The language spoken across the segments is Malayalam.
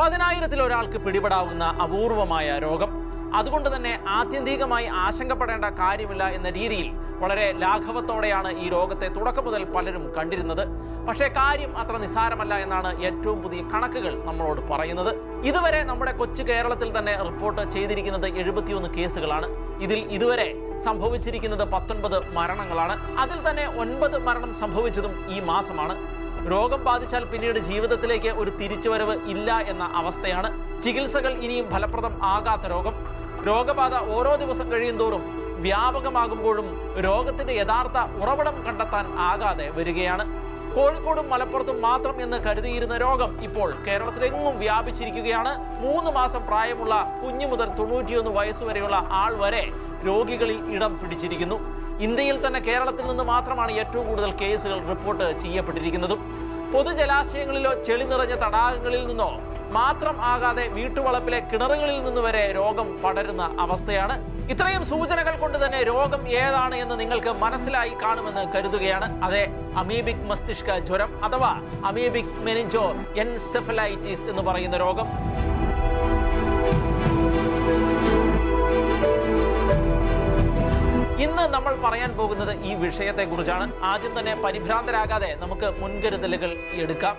10,000-ൽ ഒരാൾക്ക് പിടിപെടാവുന്ന അപൂർവമായ രോഗം. അതുകൊണ്ട് തന്നെ ആത്യന്തികമായി ആശങ്കപ്പെടേണ്ട കാര്യമില്ല എന്ന രീതിയിൽ വളരെ ലാഘവത്തോടെയാണ് ഈ രോഗത്തെ തുടക്കം മുതൽ പലരും കണ്ടിരുന്നത്. പക്ഷേ കാര്യം അത്ര നിസ്സാരമല്ല എന്നാണ് ഏറ്റവും പുതിയ കണക്കുകൾ നമ്മളോട് പറയുന്നത്. ഇതുവരെ നമ്മുടെ കൊച്ചു കേരളത്തിൽ തന്നെ റിപ്പോർട്ട് ചെയ്തിരിക്കുന്നത് 71 കേസുകളാണ്. ഇതിൽ ഇതുവരെ സംഭവിച്ചിരിക്കുന്നത് 19 മരണങ്ങളാണ്. അതിൽ തന്നെ 9 മരണം സംഭവിച്ചതും ഈ മാസമാണ്. രോഗം ബാധിച്ചാൽ പിന്നീട് ജീവിതത്തിലേക്ക് ഒരു തിരിച്ചുവരവ് ഇല്ല എന്ന അവസ്ഥയാണ്. ചികിത്സകൾ ഇനിയും ഫലപ്രദം ആകാത്ത രോഗം. രോഗബാധ ഓരോ ദിവസം കഴിയുന്തോറും വ്യാപകമാകുമ്പോഴും രോഗത്തിന്റെ യഥാർത്ഥ ഉറവിടം കണ്ടെത്താൻ ആകാതെ വരികയാണ്. കോഴിക്കോടും മലപ്പുറത്തും മാത്രം എന്ന് കരുതിയിരുന്ന രോഗം ഇപ്പോൾ കേരളത്തിലെങ്ങും വ്യാപിച്ചിരിക്കുകയാണ്. 3 മാസം പ്രായമുള്ള കുഞ്ഞു മുതൽ 91 വയസ്സുവരെയുള്ള ആൾ വരെ രോഗികളിൽ ഇടം പിടിച്ചിരിക്കുന്നു. ഇന്ത്യയിൽ തന്നെ കേരളത്തിൽ നിന്ന് മാത്രമാണ് ഏറ്റവും കൂടുതൽ കേസുകൾ റിപ്പോർട്ട് ചെയ്യപ്പെട്ടിരിക്കുന്നതും. പൊതുജലാശയങ്ങളിലോ ചെളി നിറഞ്ഞ തടാകങ്ങളിൽ നിന്നോ മാത്രം ആകാതെ വീട്ടുവളപ്പിലെ കിണറുകളിൽ നിന്ന് വരെ രോഗം പടരുന്ന അവസ്ഥയാണ്. ഇത്രയും സൂചനകൾ കൊണ്ട് തന്നെ രോഗം ഏതാണ് എന്ന് നിങ്ങൾക്ക് മനസ്സിലായി കാണുമെന്ന് കരുതുകയാണ്. അതെ, അമീബിക് മസ്തിഷ്ക ജ്വരം അഥവാ അമീബിക് മെനിഞ്ചോ എൻസെഫലൈറ്റിസ് എന്ന് പറയുന്ന രോഗം. ഇന്ന് നമ്മൾ പറയാൻ പോകുന്നത് ഈ വിഷയത്തെ കുറിച്ചാണ്. ആദ്യം തന്നെ പരിഭ്രാന്തരാകാതെ നമുക്ക് മുൻകരുതലുകൾ എടുക്കാം.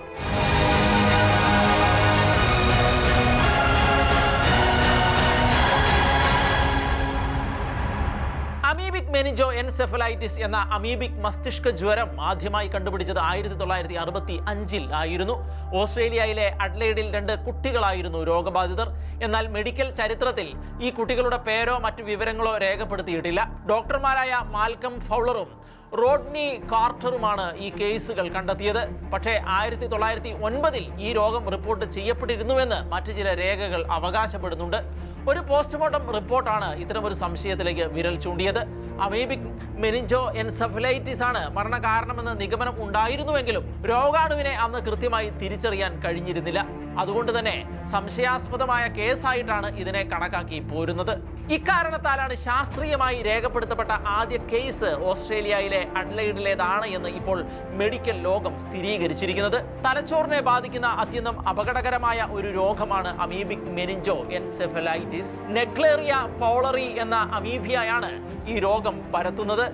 അമീബിക് മെനിഞ്ചോ എൻസെഫലൈറ്റിസ് എന്ന അമീബിക് മസ്തിഷ്ക ജ്വരം ആദ്യമായി കണ്ടുപിടിച്ചത് 1965 ആയിരുന്നു. ഓസ്ട്രേലിയയിലെ അഡ്ലെയ്ഡിൽ 2 കുട്ടികളായിരുന്നു രോഗബാധിതർ. എന്നാൽ മെഡിക്കൽ ചരിത്രത്തിൽ ഈ കുട്ടികളുടെ പേരോ മറ്റു വിവരങ്ങളോ രേഖപ്പെടുത്തിയിട്ടില്ല. ഡോക്ടർമാരായ മാൽക്കം ഫൗളറും റോഡ്നി കാർട്ടറുമാണ് ഈ കേസുകൾ കണ്ടെത്തിയത്. പക്ഷേ 1909 ഈ രോഗം റിപ്പോർട്ട് ചെയ്യപ്പെട്ടിരുന്നുവെന്ന് മറ്റു ചില രേഖകൾ അവകാശപ്പെടുന്നുണ്ട്. ഒരു പോസ്റ്റ്മോർട്ടം റിപ്പോർട്ടാണ് ഇത്തരമൊരു സംശയത്തിലേക്ക് വിരൽ ചൂണ്ടിയത്. അമീബിക് മെനിഞ്ചോ എൻസെഫലൈറ്റിസ് ആണ് മരണകാരണമെന്ന് നിഗമനം ഉണ്ടായിരുന്നുവെങ്കിലും രോഗാണുവിനെ അന്ന് കൃത്യമായി തിരിച്ചറിയാൻ കഴിഞ്ഞിരുന്നില്ല. അതുകൊണ്ട് തന്നെ സംശയാസ്പദമായ കേസായിട്ടാണ് ഇതിനെ കണക്കാക്കി പോരുന്നത്. ഇക്കാരണത്താലാണ് ശാസ്ത്രീയമായി രേഖപ്പെടുത്തപ്പെട്ട ആദ്യ കേസ് ഓസ്ട്രേലിയയിലെ അഡ്ലെയ്ഡിലേതാണ് എന്ന് ഇപ്പോൾ മെഡിക്കൽ ലോകം സ്ഥിരീകരിച്ചിരിക്കുന്നത്. തലച്ചോറിനെ ബാധിക്കുന്ന അത്യന്തം അപകടകരമായ ഒരു രോഗമാണ് amoebic meningo encephalitis. Naegleria fowleri എന്ന അമീബിയയാണ് ഈ രോഗം പരത്തുന്നത്.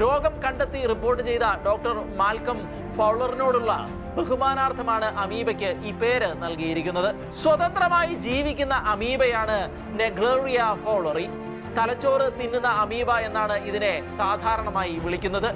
രോഗം കണ്ടെത്തി റിപ്പോർട്ട് ചെയ്ത ഡോക്ടർ മാൽക്കം ഫൗളറിനോടുള്ള ബഹുമാനാർത്ഥമാണ് അമീബയ്ക്ക് ഈ പേര് നൽകിയിരിക്കുന്നത്. സ്വതന്ത്രമായി ജീവിക്കുന്ന അമീബയാണ് നെഗ്ലേറിയ ഫൗളറി. തലച്ചോറ് തിന്നുന്ന അമീബ എന്നാണ് ഇതിനെ സാധാരണമായി വിളിക്കുന്നത്.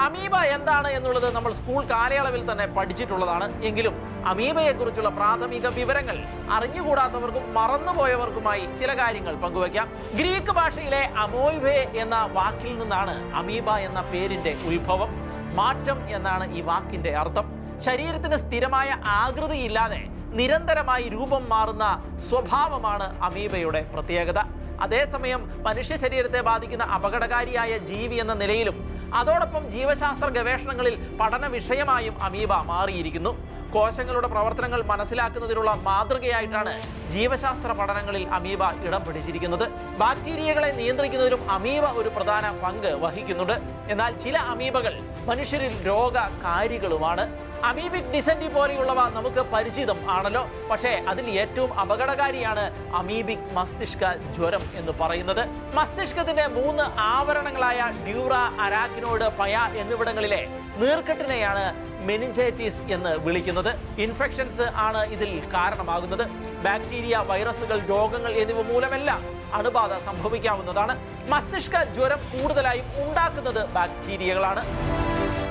അമീബ എന്താണ് എന്നുള്ളത് നമ്മൾ സ്കൂൾ കാലയളവിൽ തന്നെ പഠിച്ചിട്ടുള്ളതാണ്. എങ്കിലും അമീബയെക്കുറിച്ചുള്ള പ്രാഥമിക വിവരങ്ങൾ അറിഞ്ഞുകൂടാത്തവർക്കും മറന്നുപോയവർക്കുമായി ചില കാര്യങ്ങൾ പങ്കുവയ്ക്കാം. ഗ്രീക്ക് ഭാഷയിലെ അമോയ്ബെ എന്ന വാക്കിൽ നിന്നാണ് അമീബ എന്ന പേരിന്റെ ഉത്ഭവം. മാറ്റം എന്നാണ് ഈ വാക്കിന്റെ അർത്ഥം. ശരീരത്തിന് സ്ഥിരമായ ആകൃതിയില്ലാതെ നിരന്തരമായി രൂപം മാറുന്ന സ്വഭാവമാണ് അമീബയുടെ പ്രത്യേകത. അതേസമയം മനുഷ്യ ശരീരത്തെ ബാധിക്കുന്ന അപകടകാരിയായ ജീവി എന്ന നിലയിലും അതോടൊപ്പം ജീവശാസ്ത്ര ഗവേഷണങ്ങളിൽ പഠന വിഷയമായും അമീബ മാറിയിരിക്കുന്നു. കോശങ്ങളുടെ പ്രവർത്തനങ്ങൾ മനസ്സിലാക്കുന്നതിനുള്ള മാതൃകയായിട്ടാണ് ജീവശാസ്ത്ര പഠനങ്ങളിൽ അമീബ ഇടം പിടിച്ചിരിക്കുന്നത്. ബാക്ടീരിയകളെ നിയന്ത്രിക്കുന്നതിലും അമീബ ഒരു പ്രധാന പങ്ക് വഹിക്കുന്നുണ്ട്. എന്നാൽ ചില അമീബകൾ മനുഷ്യരിൽ രോഗകാരികളുമാണ്. അമീബിക് ഡിസെന്റി പോലെയുള്ളവ നമുക്ക് പരിചിതം ആണല്ലോ. പക്ഷേ അതിൽ ഏറ്റവും അപകടകാരിയാണ് അമീബിക് മസ്തിഷ്ക ജ്വരം എന്ന് പറയുന്നത്. മസ്തിഷ്കത്തിന്റെ 3 ആവരണങ്ങളായ ഡ്യൂറ, അരാക്കിനോയിഡ്, പയ എന്നിവിടങ്ങളിലെ നീർക്കെട്ടിനെയാണ് മെനിഞ്ചൈറ്റിസ് എന്ന് വിളിക്കുന്നത്. ഇൻഫെക്ഷൻസ് ആണ് ഇതിൽ കാരണമാകുന്നത്. ബാക്ടീരിയ, വൈറസുകൾ, രോഗങ്ങൾ എന്നിവ മൂലമെല്ലാം അണുബാധ സംഭവിക്കാവുന്നതാണ്. മസ്തിഷ്ക ജ്വരം കൂടുതലായും ഉണ്ടാക്കുന്നത് ബാക്ടീരിയകളാണ്.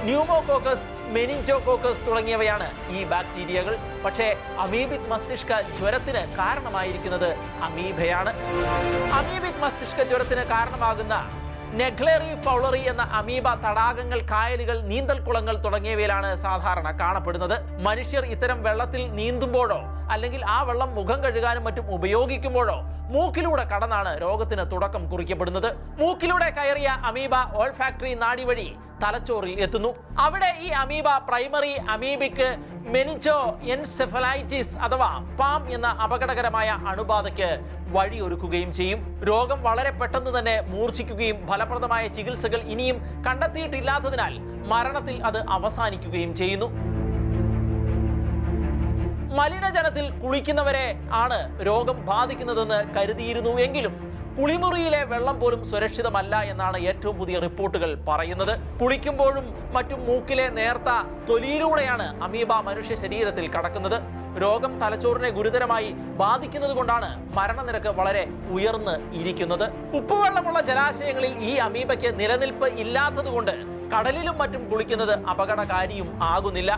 ന്യൂമോകോക്കസ്, മെനിഞ്ചോകോക്കസ് തുടങ്ങിയവയാണ് ഈ ബാക്ടീരിയകൾ. പക്ഷേ അമീബിക് മസ്തിഷ്ക ജ്വരത്തിന് കാരണമായിരിക്കുന്നത് അമീബയാണ്. അമീബിക് മസ്തിഷ്ക ജ്വരത്തിന് കാരണമാകുന്ന നെഗ്ലേറി ഫൗളറി എന്ന അമീബ തടാകങ്ങൾ, കായലുകൾ, നീന്തൽക്കുളങ്ങൾ തുടങ്ങിയവയിലാണ് സാധാരണ കാണപ്പെടുന്നത്. മനുഷ്യർ ഇത്തരം വെള്ളത്തിൽ നീന്തുമ്പോഴോ അല്ലെങ്കിൽ ആ വെള്ളം മുഖം കഴുകാനും മറ്റും ഉപയോഗിക്കുമ്പോഴോ മൂക്കിലൂടെ കടന്നാണ് രോഗത്തിന് തുടക്കം കുറിക്കപ്പെടുന്നത്. മൂക്കിലൂടെ കയറിയ അമീബ ഓൾഫാക്ടറി നാഡി വഴി തലച്ചോറിൽ എത്തുന്നു. അവിടെ ഈ amoeba primary amoebic meningo encephalitis അഥവാ പാം എന്ന അപകടകരമായ അണുബാധയ്ക്ക് വഴിയൊരുക്കുകയും ചെയ്യും. രോഗം വളരെ പെട്ടെന്ന് തന്നെ മൂർച്ഛിക്കുകയും ഫലപ്രദമായ ചികിത്സകൾ ഇനിയും കണ്ടെത്തിയിട്ടില്ലാത്തതിനാൽ മരണത്തിൽ അത് അവസാനിക്കുകയും ചെയ്യുന്നു. മലിനജലത്തിൽ കുളിക്കുന്നവരെ ആണ് രോഗം ബാധിക്കുന്നതെന്ന് കരുതിയിരുന്നു എങ്കിലും കുളിമുറിയിലെ വെള്ളം പോലും സുരക്ഷിതമല്ല എന്നാണ് ഏറ്റവും പുതിയ റിപ്പോർട്ടുകൾ പറയുന്നത്. കുളിക്കുമ്പോഴും മറ്റും മൂക്കിലെ നേർത്ത തൊലിയിലൂടെയാണ് അമീബ മനുഷ്യ ശരീരത്തിൽ കടക്കുന്നത്. രോഗം തലച്ചോറിനെ ഗുരുതരമായി ബാധിക്കുന്നത് കൊണ്ടാണ് മരണനിരക്ക് വളരെ ഉയർന്ന് ഇരിക്കുന്നത്. ഉപ്പുവെള്ളമുള്ള ജലാശയങ്ങളിൽ ഈ അമീബയ്ക്ക് നിലനിൽപ്പ് ഇല്ലാത്തതുകൊണ്ട് കടലിലും മറ്റും കുളിക്കുന്നത് അപകടകാരിയും ആകുന്നില്ല.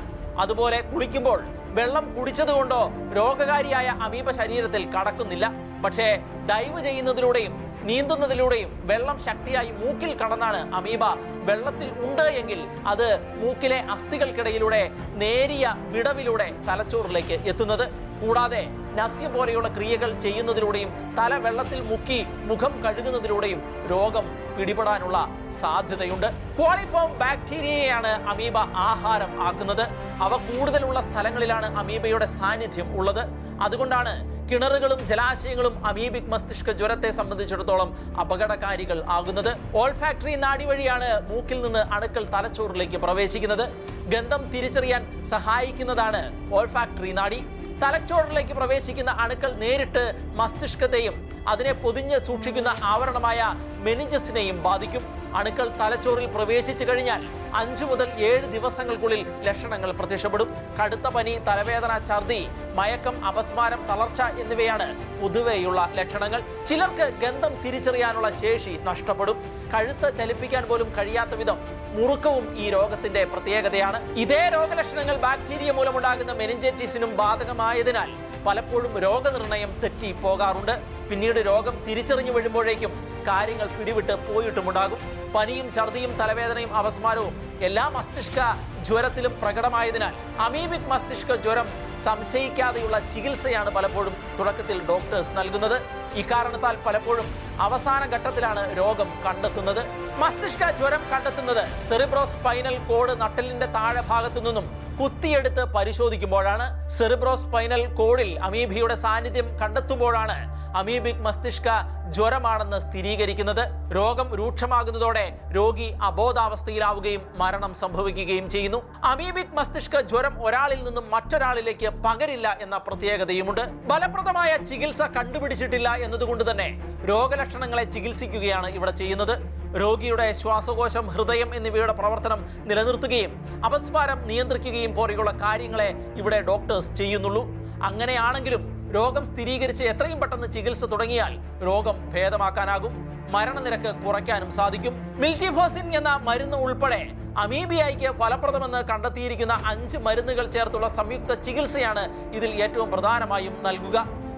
അതുപോലെ കുളിക്കുമ്പോൾ വെള്ളം കുടിച്ചതുകൊണ്ടോ രോഗകാരിയായ അമീബ ശരീരത്തിൽ കടക്കുന്നില്ല. പക്ഷേ ഡൈവ് ചെയ്യുന്നതിലൂടെയും നീന്തുന്നതിലൂടെയും വെള്ളം ശക്തിയായി മൂക്കിൽ കടന്നാണ് അമീബ വെള്ളത്തിൽ ഉണ്ട് എങ്കിൽ അത് മൂക്കിലെ അസ്ഥികൾക്കിടയിലൂടെ നേരിയ വിടവിലൂടെ തലച്ചോറിലേക്ക് എത്തുന്നത്. കൂടാതെ നസ്യം പോലെയുള്ള ക്രിയകൾ ചെയ്യുന്നതിലൂടെയും തല വെള്ളത്തിൽ മുക്കി മുഖം കഴുകുന്നതിലൂടെയും രോഗം പിടിപെടാനുള്ള സാധ്യതയുണ്ട്. ക്വാളിഫോം ബാക്ടീരിയയാണ് അമീബ ആഹാരം ആക്കുന്നത്. അവ കൂടുതലുള്ള സ്ഥലങ്ങളിലാണ് അമീബയുടെ സാന്നിധ്യം ഉള്ളത്. അതുകൊണ്ടാണ് കിണറുകളും ജലാശയങ്ങളും അമീബിക് മസ്തിഷ്ക ജ്വരത്തെ സംബന്ധിച്ചിടത്തോളം അപകടകാരികൾ ആകുന്നത്. ഓൾഫാക്ടറി നാഡി വഴിയാണ് മൂക്കിൽ നിന്ന് അണുക്കൾ തലച്ചോറിലേക്ക് പ്രവേശിക്കുന്നത്. ഗന്ധം തിരിച്ചറിയാൻ സഹായിക്കുന്നതാണ് ഓൾഫാക്ടറി നാഡി. തലച്ചോറിലേക്ക് പ്രവേശിക്കുന്ന അണുക്കൾ നേരിട്ട് മസ്തിഷ്കത്തെയും അതിനെ പൊതിഞ്ഞ് സൂക്ഷിക്കുന്ന ആവരണമായ മെനിഞ്ചസിനെയും ബാധിക്കും. അണുക്കൾ തലച്ചോറിൽ പ്രവേശിച്ചു കഴിഞ്ഞാൽ 5 മുതൽ 7 ദിവസങ്ങൾക്കുള്ളിൽ ലക്ഷണങ്ങൾ പ്രത്യക്ഷപ്പെടും. കടുത്ത പനി, തലവേദന, ഛർദി, മയക്കം, അപസ്മാരം, തളർച്ച എന്നിവയാണ് പൊതുവെയുള്ള ലക്ഷണങ്ങൾ. ചിലർക്ക് ഗന്ധം തിരിച്ചറിയാനുള്ള ശേഷി നഷ്ടപ്പെടും. കഴുത്ത് ചലിപ്പിക്കാൻ പോലും കഴിയാത്ത വിധം മുറുക്കവും ഈ രോഗത്തിന്റെ പ്രത്യേകതയാണ്. ഇതേ രോഗലക്ഷണങ്ങൾ ബാക്ടീരിയ മൂലമുണ്ടാകുന്ന മെനിഞ്ചൈറ്റിസിനും ബാധകമായതിനാൽ പലപ്പോഴും രോഗനിർണയം തെറ്റി പോകാറുണ്ട്. പിന്നീട് രോഗം തിരിച്ചറിഞ്ഞു വീഴുമ്പോഴേക്കും കാര്യങ്ങൾ പിടിവിട്ട് പോയിട്ടുമുണ്ടാകും. പനിയും ഛർദിയും തലവേദനയും അപസ്മാരവും എല്ലാ മസ്തിഷ്ക ജ്വരത്തിലും പ്രകടമായതിനാൽ അമീബിക് മസ്തിഷ്ക ജ്വരം സംശയിക്കാതെയുള്ള ചികിത്സയാണ് പലപ്പോഴും തുടക്കത്തിൽ ഡോക്ടേഴ്സ് നൽകുന്നത്. ഇക്കാരണത്താൽ പലപ്പോഴും അവസാന ഘട്ടത്തിലാണ് രോഗം കണ്ടെത്തുന്നത്. മസ്തിഷ്ക ജ്വരം കണ്ടെത്തുന്നത് സെറിബ്രോസ്പൈനൽ കോഡ് നട്ടലിന്റെ താഴെ ഭാഗത്തു നിന്നും കുത്തിയെടുത്ത് പരിശോധിക്കുമ്പോഴാണ്. സെറിബ്രോസ്പൈനൽ കോഡിൽ അമീബയുടെ സാന്നിധ്യം കണ്ടെത്തുമ്പോഴാണ് അമീബിക് മസ്തിഷ്ക ജ്വരമാണെന്ന് സ്ഥിരീകരിക്കുന്നത്. രോഗം രൂക്ഷമാകുന്നതോടെ രോഗി അബോധാവസ്ഥയിലാവുകയും മരണം സംഭവിക്കുകയും ചെയ്യുന്നു. അമീബിക് മസ്തിഷ്ക ജ്വരം ഒരാളിൽ നിന്നും മറ്റൊരാളിലേക്ക് പകരില്ല എന്ന പ്രത്യേകതയുമുണ്ട്. ഫലപ്രദമായ ചികിത്സ കണ്ടുപിടിച്ചിട്ടില്ല എന്നതുകൊണ്ട് തന്നെ രോഗലക്ഷണങ്ങളെ ചികിത്സിക്കുകയാണ് ഇവിടെ ചെയ്യുന്നത്. രോഗിയുടെ ശ്വാസകോശം, ഹൃദയം എന്നിവയുടെ പ്രവർത്തനം നിലനിർത്തുകയും അപസ്മാരം നിയന്ത്രിക്കുകയും പോലെയുള്ള കാര്യങ്ങളെ ഇവിടെ ഡോക്ടേഴ്സ് ചെയ്യുന്നുള്ളൂ. അങ്ങനെയാണെങ്കിലും രോഗം സ്ഥിരീകരിച്ച് എത്രയും പെട്ടെന്ന് ചികിത്സ തുടങ്ങിയാൽ രോഗം ഭേദമാക്കാനാകും, മരണനിരക്ക് കുറയ്ക്കാനും സാധിക്കും. മിൽറ്റിഫോസിൻ എന്ന മരുന്ന് ഉൾപ്പെടെ അമീബിയയ്ക്ക് ഫലപ്രദമെന്ന് കണ്ടെത്തിയിരിക്കുന്ന 5 മരുന്നുകൾ ചേർത്തുള്ള സംയുക്ത ചികിത്സയാണ് ഇതിൽ ഏറ്റവും പ്രധാനമായും നൽകുക.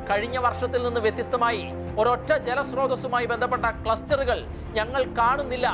കഴിഞ്ഞ വർഷത്തിൽ നിന്ന് വ്യത്യസ്തമായി ഒരൊറ്റ ജലസ്രോതസ്സുമായി ബന്ധപ്പെട്ട ക്ലസ്റ്ററുകൾ ഞങ്ങൾ കാണുന്നില്ല.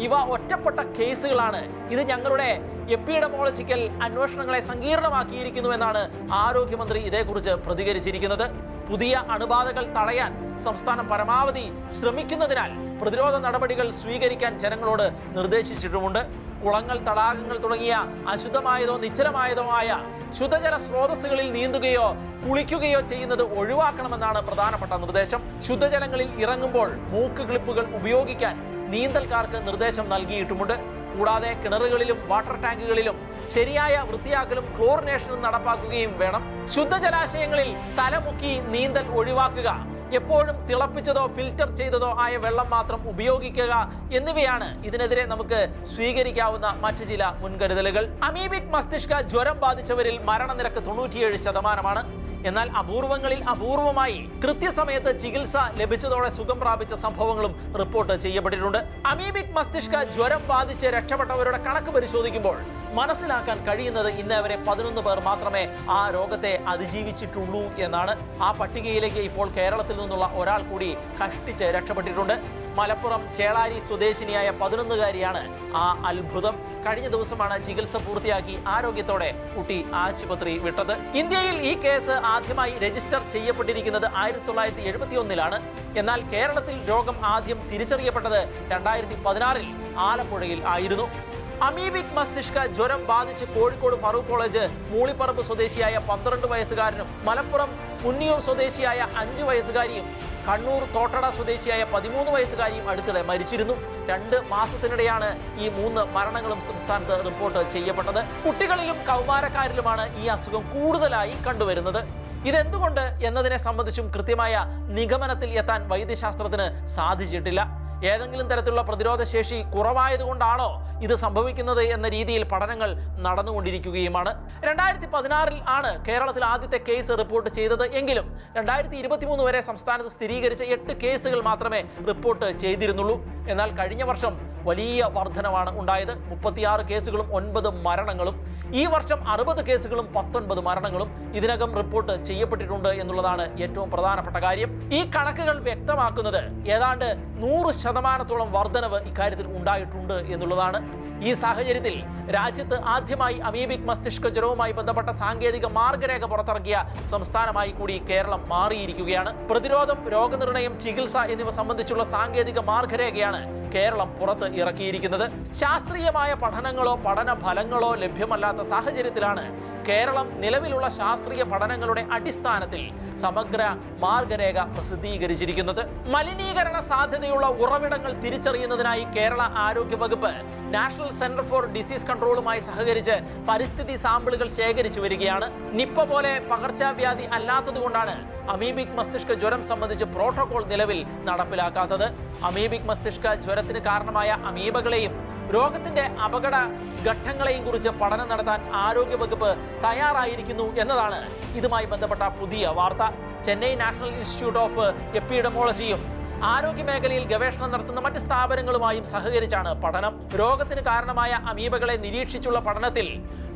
ഇവ ഒറ്റപ്പെട്ട കേസുകളാണ്. ഇത് ഞങ്ങളുടെ എപ്പിഡമോളജിക്കൽ അന്വേഷണങ്ങളെ സങ്കീർണമാക്കിയിരിക്കുന്നുവെന്നാണ് ആരോഗ്യമന്ത്രി ഇതേക്കുറിച്ച് പ്രതികരിച്ചിരിക്കുന്നത്. പുതിയ അണുബാധകൾ തടയാൻ സംസ്ഥാനം പരമാവധി ശ്രമിക്കുന്നതിനാൽ പ്രതിരോധ നടപടികൾ സ്വീകരിക്കാൻ ജനങ്ങളോട് നിർദ്ദേശിച്ചിട്ടുമുണ്ട്. കുളങ്ങൾ, തടാകങ്ങൾ തുടങ്ങിയ അശുദ്ധമായതോ നിശ്ചലമായതോ ആയ ശുദ്ധജല സ്രോതസ്സുകളിൽ നീന്തുകയോ കുളിക്കുകയോ ചെയ്യുന്നത് ഒഴിവാക്കണമെന്നാണ് പ്രധാനപ്പെട്ട നിർദ്ദേശം. ശുദ്ധജലങ്ങളിൽ ഇറങ്ങുമ്പോൾ മൂക്ക് ക്ലിപ്പുകൾ ഉപയോഗിക്കാൻ നീന്തൽക്കാർക്ക് നിർദ്ദേശം നൽകിയിട്ടുമുണ്ട്. കൂടാതെ കിണറുകളിലും വാട്ടർ ടാങ്കുകളിലും ശരിയായ വൃത്തിയാക്കലും ക്ലോറിനേഷനും നടപ്പാക്കുകയും വേണം. ശുദ്ധജലാശയങ്ങളിൽ തലമുക്കി നീന്തൽ ഒഴിവാക്കുക, എപ്പോഴും തിളപ്പിച്ചതോ ഫിൽറ്റർ ചെയ്തതോ ആയ വെള്ളം മാത്രം ഉപയോഗിക്കുക എന്നിവയാണ് ഇതിനെതിരെ നമുക്ക് സ്വീകരിക്കാവുന്ന മറ്റു ചില മുൻകരുതലുകൾ. അമീബിക് മസ്തിഷ്ക ജ്വരം ബാധിച്ചവരിൽ മരണനിരക്ക് 97%. എന്നാൽ അപൂർവങ്ങളിൽ അപൂർവമായി കൃത്യസമയത്ത് ചികിത്സ ലഭിച്ചതോടെ സുഖം പ്രാപിച്ച സംഭവങ്ങളും റിപ്പോർട്ട് ചെയ്യപ്പെട്ടിട്ടുണ്ട്. അമീബിക് മസ്തിഷ്ക ജ്വരം ബാധിച്ച് രക്ഷപ്പെട്ടവരുടെ കണക്ക് പരിശോധിക്കുമ്പോൾ മനസ്സിലാക്കാൻ കഴിയുന്നത് ഇന്നേവരെ 11 പേർ മാത്രമേ ആ രോഗത്തെ അതിജീവിച്ചിട്ടുള്ളൂ എന്നാണ്. ആ പട്ടികയിലേക്ക് ഇപ്പോൾ കേരളത്തിൽ നിന്നുള്ള ഒരാൾ കൂടി കഷ്ടിച്ച് രക്ഷപ്പെട്ടിട്ടുണ്ട്. മലപ്പുറം ചേളാരി സ്വദേശിനിയായ 11-കാരിയാണ് ആ അത്ഭുതം. കഴിഞ്ഞ ദിവസമാണ് ചികിത്സ പൂർത്തിയാക്കി ആരോഗ്യത്തോടെ കുട്ടി ആശുപത്രി വിട്ടത്. ഇന്ത്യയിൽ ഈ കേസ് ആദ്യമായി രജിസ്റ്റർ ചെയ്യപ്പെട്ടിരിക്കുന്നത് 1971-ലാണ്. എന്നാൽ കേരളത്തിൽ രോഗം ആദ്യം തിരിച്ചറിയപ്പെട്ടത് 2016-ൽ ആലപ്പുഴയിൽ ആയിരുന്നു. അമീബിക് മസ്തിഷ്ക ജ്വരം ബാധിച്ച് കോഴിക്കോട് ഫറൂഖ് കോളേജ് മൂളിപ്പറമ്പ് സ്വദേശിയായ 12 വയസ്സുകാരനും മലപ്പുറം പുന്നിയൂർ സ്വദേശിയായ 5 വയസ്സുകാരിയും കണ്ണൂർ തോട്ടട സ്വദേശിയായ 13 വയസ്സുകാരിയും അടുത്തിടെ മരിച്ചിരുന്നു. 2 മാസത്തിനിടെയാണ് ഈ 3 മരണങ്ങളും സംസ്ഥാനത്ത് റിപ്പോർട്ട് ചെയ്യപ്പെട്ടത്. കുട്ടികളിലും കൗമാരക്കാരിലുമാണ് ഈ അസുഖം കൂടുതലായി കണ്ടുവരുന്നത്. ഇതെന്തുകൊണ്ട് എന്നതിനെ സംബന്ധിച്ചും കൃത്യമായ നിഗമനത്തിൽ എത്താൻ വൈദ്യശാസ്ത്രത്തിന് സാധിച്ചിട്ടില്ല. ഏതെങ്കിലും തരത്തിലുള്ള പ്രതിരോധ ശേഷി കുറവായതുകൊണ്ടാണോ ഇത് സംഭവിക്കുന്നത് എന്ന രീതിയിൽ പഠനങ്ങൾ നടന്നുകൊണ്ടിരിക്കുകയുമാണ്. 2016 ആണ് കേരളത്തിൽ ആദ്യത്തെ കേസ് റിപ്പോർട്ട് ചെയ്തത് എങ്കിലും 2023 വരെ സംസ്ഥാനത്ത് സ്ഥിരീകരിച്ച 8 കേസുകൾ മാത്രമേ റിപ്പോർട്ട് ചെയ്തിരുന്നുള്ളൂ. എന്നാൽ കഴിഞ്ഞ വർഷം വലിയ വർധനവാണ് ഉണ്ടായത്. 36 കേസുകളും 9 മരണങ്ങളും. ഈ വർഷം 60 കേസുകളും 19 മരണങ്ങളും ഇതിനകം റിപ്പോർട്ട് ചെയ്യപ്പെട്ടിട്ടുണ്ട് എന്നുള്ളതാണ് ഏറ്റവും പ്രധാനപ്പെട്ട കാര്യം. ഈ കണക്കുകൾ വ്യക്തമാക്കുന്നത് ഏതാണ്ട് 100% വർധനവ് ഇക്കാര്യത്തിൽ ഉണ്ടായിട്ടുണ്ട് എന്നുള്ളതാണ്. ഈ സാഹചര്യത്തിൽ രാജ്യത്ത് ആദ്യമായി അമീബിക് മസ്തിഷ്ക ജ്വരവുമായി ബന്ധപ്പെട്ട സാങ്കേതിക മാർഗരേഖ പുറത്തിറക്കിയ സംസ്ഥാനമായി കൂടി കേരളം മാറിയിരിക്കുകയാണ്. പ്രതിരോധം, രോഗനിർണയം, ചികിത്സ എന്നിവ സംബന്ധിച്ചുള്ള സാങ്കേതിക മാർഗരേഖയാണ് കേരളം പുറത്ത് ഇറക്കിയിരിക്കുന്നത്. ശാസ്ത്രീയമായ പഠനങ്ങളോ പഠന ഫലങ്ങളോ ലഭ്യമല്ലാത്ത സാഹചര്യത്തിലാണ് കേരളം നിലവിലുള്ള ശാസ്ത്രീയ പഠനങ്ങളുടെ അടിസ്ഥാനത്തിൽ സമഗ്ര മാർഗരേഖ പ്രസിദ്ധീകരിച്ചിരിക്കുന്നത്. മലിനീകരണ സാധ്യതയുള്ള ഉറവിടങ്ങൾ തിരിച്ചറിയുന്നതിനായി കേരള ആരോഗ്യ വകുപ്പ് നാഷണൽ സെന്റർ ഫോർ ഡിസീസ് കൺട്രോളുമായി സഹകരിച്ച് പരിസ്ഥിതി സാമ്പിളുകൾ ശേഖരിച്ചു വരികയാണ്. നിപ്പ പോലെ പകർച്ചവ്യാധി അല്ലാത്തതുകൊണ്ടാണ് അമീബിക് മസ്തിഷ്ക ജ്വരം സംബന്ധിച്ച് പ്രോട്ടോകോൾ നിലവിൽ നടപ്പിലാക്കാത്തത്. അമീബിക് മസ്തിഷ്ക ജ്വരത്തിന് കാരണമായ അമീബകളെയും രോഗത്തിന്റെ അപകട ഘട്ടങ്ങളെയും കുറിച്ച് പഠനം നടത്താൻ ആരോഗ്യവകുപ്പ് തയ്യാറായിരിക്കുന്നു എന്നതാണ് ഇതുമായി ബന്ധപ്പെട്ട പുതിയ വാർത്ത. ചെന്നൈ നാഷണൽ ഇൻസ്റ്റിറ്റ്യൂട്ട് ഓഫ് എപ്പിഡമോളജിയും ആരോഗ്യ മേഖലയിൽ ഗവേഷണം നടത്തുന്ന മറ്റ് സ്ഥാപനങ്ങളുമായും സഹകരിച്ചാണ് പഠനം. രോഗത്തിന് കാരണമായ അമീബകളെ നിരീക്ഷിച്ചുള്ള പഠനത്തിൽ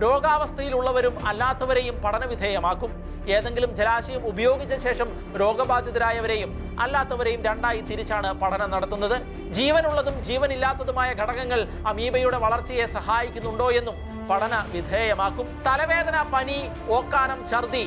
രോഗാവസ്ഥയിലുള്ളവരും അല്ലാത്തവരെയും പഠനവിധേയമാക്കും. ഏതെങ്കിലും ജലാശയം ഉപയോഗിച്ച ശേഷം രോഗബാധിതരായവരെയും അല്ലാത്തവരെയും 2ആയി തിരിച്ചാണ് പഠനം നടത്തുന്നത്. ജീവനുള്ളതും ജീവനില്ലാത്തതുമായ ഘടകങ്ങൾ അമീബയുടെ വളർച്ചയെ സഹായിക്കുന്നുണ്ടോ എന്നും പഠന വിധേയമാക്കും. തലവേദന, പനി, ഓക്കാനം, ഛർദി,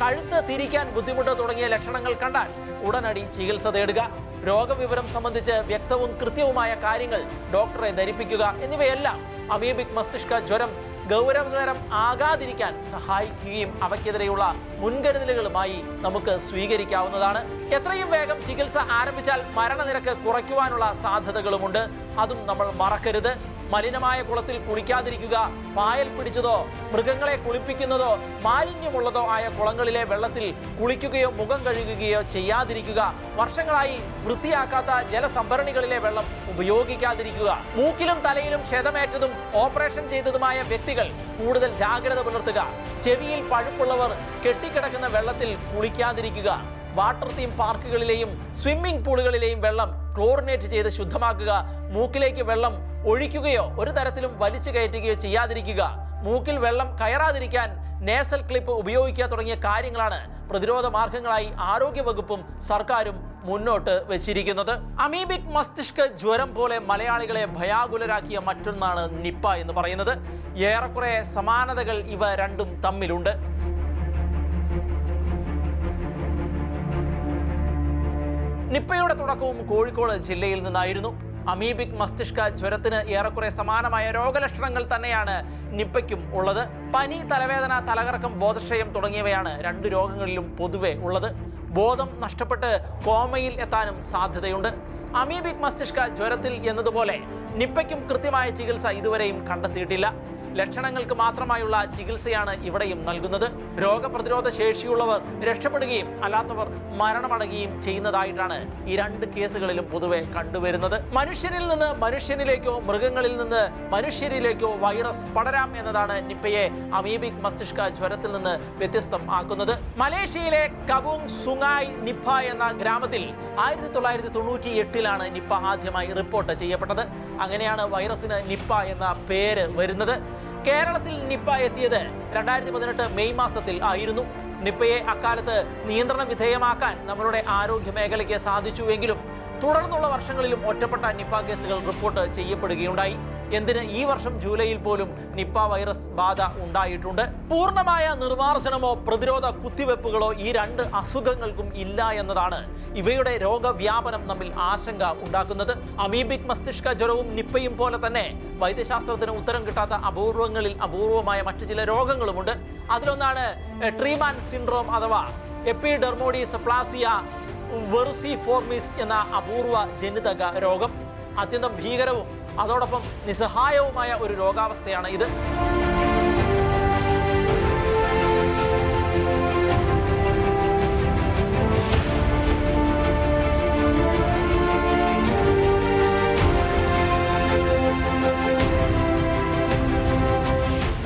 കഴുത്ത് തിരിക്കാൻ ബുദ്ധിമുട്ട് തുടങ്ങിയ ലക്ഷണങ്ങൾ കണ്ടാൽ ഉടനടി ചികിത്സ തേടുക. രോഗവിവരം സംബന്ധിച്ച് വ്യക്തവും കൃത്യവുമായ കാര്യങ്ങൾ ഡോക്ടറെ ധരിപ്പിക്കുക എന്നിവയെല്ലാം അമീബിക് മസ്തിഷ്ക ജ്വരം ഗൗരവതരം ആകാതിരിക്കാൻ സഹായിക്കുകയും അവയ്ക്കെതിരെയുള്ള മുൻകരുതലുകളുമായി നമുക്ക് സ്വീകരിക്കാവുന്നതാണ്. എത്രയും വേഗം ചികിത്സ ആരംഭിച്ചാൽ മരണനിരക്ക് കുറയ്ക്കുവാനുള്ള സാധ്യതകളുമുണ്ട്. അതും നമ്മൾ മറക്കരുത്. മലിനമായ കുളത്തിൽ കുളിക്കാതിരിക്കുക, പായൽ പിടിച്ചതോ മൃഗങ്ങളെ കുളിപ്പിക്കുന്നതോ മാലിന്യമുള്ളതോ ആയ കുളങ്ങളിലെ വെള്ളത്തിൽ കുളിക്കുകയോ മുഖം കഴുകുകയോ ചെയ്യാതിരിക്കുക, വർഷങ്ങളായി വൃത്തിയാക്കാത്ത ജലസംഭരണികളിലെ വെള്ളം ഉപയോഗിക്കാതിരിക്കുക, മൂക്കിലും തലയിലും ക്ഷതമേറ്റതും ഓപ്പറേഷൻ ചെയ്തതുമായ വ്യക്തികൾ കൂടുതൽ ജാഗ്രത പുലർത്തുക, ചെവിയിൽ പഴുപ്പുള്ളവർ കെട്ടിക്കിടക്കുന്ന വെള്ളത്തിൽ കുളിക്കാതിരിക്കുക, വാട്ടർ തീം പാർക്കുകളിലെയും സ്വിമ്മിംഗ് പൂളുകളിലെയും വെള്ളം ക്ലോറിനേറ്റ് ചെയ്ത് ശുദ്ധമാക്കുക, മൂക്കിലേക്ക് വെള്ളം ഒഴിക്കുകയോ ഒരു തരത്തിലും വലിച്ചു കയറ്റുകയോ ചെയ്യാതിരിക്കുക, മൂക്കിൽ വെള്ളം കയറാതിരിക്കാൻ നേസൽ ക്ലിപ്പ് ഉപയോഗിക്കുക തുടങ്ങിയ കാര്യങ്ങളാണ് പ്രതിരോധ മാർഗങ്ങളായി ആരോഗ്യവകുപ്പും സർക്കാരും മുന്നോട്ട് വെച്ചിരിക്കുന്നത്. അമീബിക് മസ്തിഷ്ക ജ്വരം പോലെ മലയാളികളെ ഭയാകുലരാക്കിയ മറ്റൊന്നാണ് നിപ്പ എന്ന് പറയുന്നത്. ഏറെക്കുറെ സമാനതകൾ ഇവ രണ്ടും തമ്മിലുണ്ട്. നിപ്പയുടെ തുടക്കവും കോഴിക്കോട് ജില്ലയിൽ നിന്നായിരുന്നു. അമീബിക് മസ്തിഷ്ക ജ്വരത്തിന് ഏറെക്കുറെ സമാനമായ രോഗലക്ഷണങ്ങൾ തന്നെയാണ് നിപ്പയ്ക്കും ഉള്ളത്. പനി, തലവേദന, തലകറക്കം, ബോധക്ഷയം തുടങ്ങിയവയാണ് 2 രോഗങ്ങളിലും പൊതുവെ ഉള്ളത്. ബോധം നഷ്ടപ്പെട്ട് കോമയിൽ എത്താനും സാധ്യതയുണ്ട്. അമീബിക് മസ്തിഷ്ക ജ്വരത്തിൽ എന്നതുപോലെ നിപ്പയ്ക്കും കൃത്യമായ ചികിത്സ ഇതുവരെയും കണ്ടെത്തിയിട്ടില്ല. ലക്ഷണങ്ങൾക്ക് മാത്രമായുള്ള ചികിത്സയാണ് ഇവിടെയും നൽകുന്നത്. രോഗപ്രതിരോധ ശേഷിയുള്ളവർ രക്ഷപ്പെടുകയും അല്ലാത്തവർ മരണമടയുകയും ചെയ്യുന്നതായിട്ടാണ് ഈ 2 കേസുകളിലും പൊതുവെ കണ്ടുവരുന്നത്. മനുഷ്യരിൽ നിന്ന് മനുഷ്യനിലേക്കോ മൃഗങ്ങളിൽ നിന്ന് മനുഷ്യരിലേക്കോ വൈറസ് പടരാം എന്നതാണ് നിപ്പയെ അമീബിക് മസ്തിഷ്ക ജ്വരത്തിൽ നിന്ന് വ്യത്യസ്തം ആക്കുന്നത്. മലേഷ്യയിലെ കബുങ് സുങ്ങായ് നിപ്പ എന്ന ഗ്രാമത്തിൽ 1998 നിപ്പ ആദ്യമായി റിപ്പോർട്ട് ചെയ്യപ്പെട്ടത്. അങ്ങനെയാണ് വൈറസിന് നിപ്പ എന്ന പേര് വരുന്നത്. കേരളത്തിൽ നിപ്പ എത്തിയത് 2018 മെയ് മാസത്തിൽ ആയിരുന്നു. നിപ്പയെ അക്കാലത്ത് നിയന്ത്രണ വിധേയമാക്കാൻ നമ്മളുടെ ആരോഗ്യ മേഖലയ്ക്ക് സാധിച്ചുവെങ്കിലും തുടർന്നുള്ള വർഷങ്ങളിലും ഒറ്റപ്പെട്ട നിപ്പ കേസുകൾ റിപ്പോർട്ട് ചെയ്യപ്പെടുകയുണ്ടായി. എന്തിന് ഈ വർഷം ജൂലൈയിൽ പോലും നിപ്പ വൈറസ് ബാധ ഉണ്ടായിട്ടുണ്ട്. പൂർണ്ണമായ നിർമ്മാർജ്ജനമോ പ്രതിരോധ കുത്തിവെപ്പുകളോ ഈ 2 അസുഖങ്ങൾക്കും ഇല്ല എന്നതാണ് ഇവയുടെ രോഗവ്യാപനം നമ്മിൽ ആശങ്ക ഉണ്ടാക്കുന്നത്. അമീബിക് മസ്തിഷ്ക ജ്വരവും നിപ്പയും പോലെ തന്നെ വൈദ്യശാസ്ത്രത്തിന് ഉത്തരം കിട്ടാത്ത അപൂർവങ്ങളിൽ അപൂർവമായ മറ്റു ചില രോഗങ്ങളുമുണ്ട്. അതിലൊന്നാണ് ട്രീമാൻ സിൻഡ്രോം അഥവാ എപ്പിഡെർമോഡിസ് പ്ലാസിയ വെറുസിഫോർമിസ് എന്ന അപൂർവ ജനിതക രോഗം. അത്യന്തം ഭീകരവും അതോടൊപ്പം നിസ്സഹായവുമായ ഒരു രോഗാവസ്ഥയാണ് ഇത്.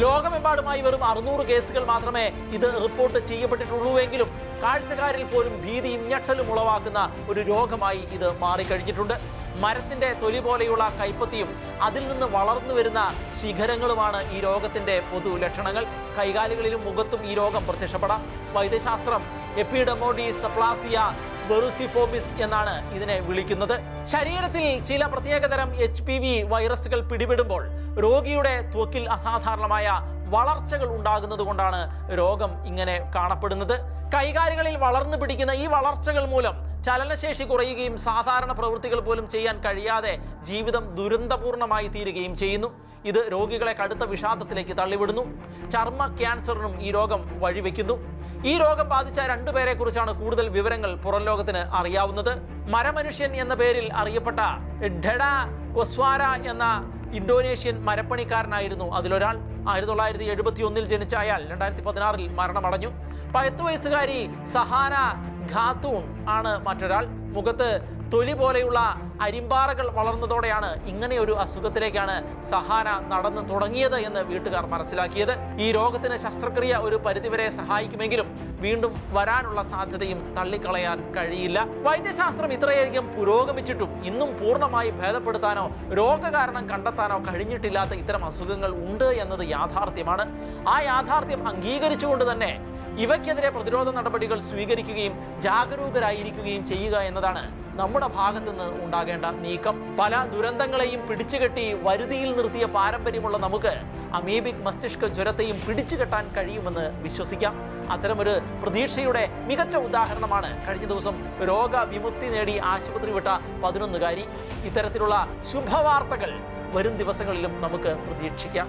ലോകമെമ്പാടുമായി വെറും 600 കേസുകൾ മാത്രമേ ഇത് റിപ്പോർട്ട് ചെയ്യപ്പെട്ടിട്ടുള്ളൂവെങ്കിലും കാഴ്ചക്കാരിൽ പോലും ഭീതിയും ഞെട്ടലും ഉളവാക്കുന്ന ഒരു രോഗമായി ഇത് മാറിക്കഴിഞ്ഞിട്ടുണ്ട്. മരത്തിന്റെ തൊലി പോലെയുള്ള കൈപ്പത്തിയും അതിൽ നിന്ന് വളർന്നു വരുന്ന ശിഖരങ്ങളുമാണ് ഈ രോഗത്തിന്റെ പൊതു ലക്ഷണങ്ങൾ. കൈകാലുകളിലും മുഖത്തും ഈ രോഗം പ്രത്യക്ഷപ്പെടാം. വൈദ്യശാസ്ത്രം എപ്പിഡെമോഡിസപ്ലാസിയ വെറുസിഫോർമിസ് എന്നാണ് ഇതിനെ വിളിക്കുന്നത്. ശരീരത്തിൽ ചില പ്രത്യേകതരം HPV വൈറസുകൾ പിടിപെടുമ്പോൾ രോഗിയുടെ ത്വക്കിൽ അസാധാരണമായ വളർച്ചകൾ ഉണ്ടാകുന്നത് കൊണ്ടാണ് രോഗം ഇങ്ങനെ കാണപ്പെടുന്നത്. കൈകാലുകളിൽ വളർന്നു പിടിക്കുന്ന ഈ വളർച്ചകൾ മൂലം ചലനശേഷി കുറയുകയും സാധാരണ പ്രവൃത്തികൾ പോലും ചെയ്യാൻ കഴിയാതെ ജീവിതം ദുരന്തപൂർണമായി തീരുകയും ചെയ്യുന്നു. ഇത് രോഗികളെ കടുത്ത വിഷാദത്തിലേക്ക് തള്ളിവിടുന്നു. ചർമ്മ ക്യാൻസറിനും ഈ രോഗം വഴിവെക്കുന്നു. ഈ രോഗം ബാധിച്ച 2 പേരെ കുറിച്ചാണ് കൂടുതൽ വിവരങ്ങൾ പുറം ലോകത്തിന് അറിയാവുന്നത്. മരമനുഷ്യൻ എന്ന പേരിൽ അറിയപ്പെട്ട ഡെഡ കൊസ്വാര എന്ന ഇന്തോനേഷ്യൻ മരപ്പണിക്കാരനായിരുന്നു അതിലൊരാൾ. 1971 ജനിച്ച അയാൾ 2016 മരണമടഞ്ഞു. 10 വയസ്സുകാരി സഹാന ഖാത്തൂൺ ആണ് മറ്റൊരാൾ. മുഖത്ത് തൊലി പോലെയുള്ള അരിമ്പാറകൾ വളർന്നതോടെയാണ് ഇങ്ങനെയൊരു അസുഖത്തിലേക്കാണ് സഹാന നടന്നു തുടങ്ങിയത് എന്ന് വീട്ടുകാർ മനസ്സിലാക്കിയത്. ഈ രോഗത്തിന് ശസ്ത്രക്രിയ ഒരു പരിധിവരെ സഹായിക്കുമെങ്കിലും വീണ്ടും വരാനുള്ള സാധ്യതയും തള്ളിക്കളയാൻ കഴിയില്ല. വൈദ്യശാസ്ത്രം ഇത്രയധികം പുരോഗമിച്ചിട്ടും ഇന്നും പൂർണ്ണമായി ഭേദപ്പെടുത്താനോ രോഗകാരണം കണ്ടെത്താനോ കഴിഞ്ഞിട്ടില്ലാത്ത ഇത്തരം അസുഖങ്ങൾ ഉണ്ട് എന്നത് യാഥാർത്ഥ്യമാണ്. ആ യാഥാർത്ഥ്യം അംഗീകരിച്ചുകൊണ്ട് തന്നെ ഇവയ്ക്കെതിരെ പ്രതിരോധ നടപടികൾ സ്വീകരിക്കുകയും ജാഗരൂകരായിരിക്കുകയും ചെയ്യുക എന്നതാണ് നമ്മുടെ ഭാഗത്ത് നിന്ന് ഉണ്ടാകേണ്ട നീക്കം. പല ദുരന്തങ്ങളെയും പിടിച്ചുകെട്ടി വരുതിയിൽ നിർത്തിയ പാരമ്പര്യമുള്ള നമുക്ക് അമീബിക് മസ്തിഷ്ക ജ്വരത്തെയും പിടിച്ചുകെട്ടാൻ കഴിയുമെന്ന് വിശ്വസിക്കാം. അത്തരമൊരു പ്രതീക്ഷയുടെ മികച്ച ഉദാഹരണമാണ് കഴിഞ്ഞ ദിവസം രോഗവിമുക്തി നേടി ആശുപത്രി വിട്ട 11-കാരി. ഇത്തരത്തിലുള്ള ശുഭവാർത്തകൾ വരും ദിവസങ്ങളിലും നമുക്ക് പ്രതീക്ഷിക്കാം.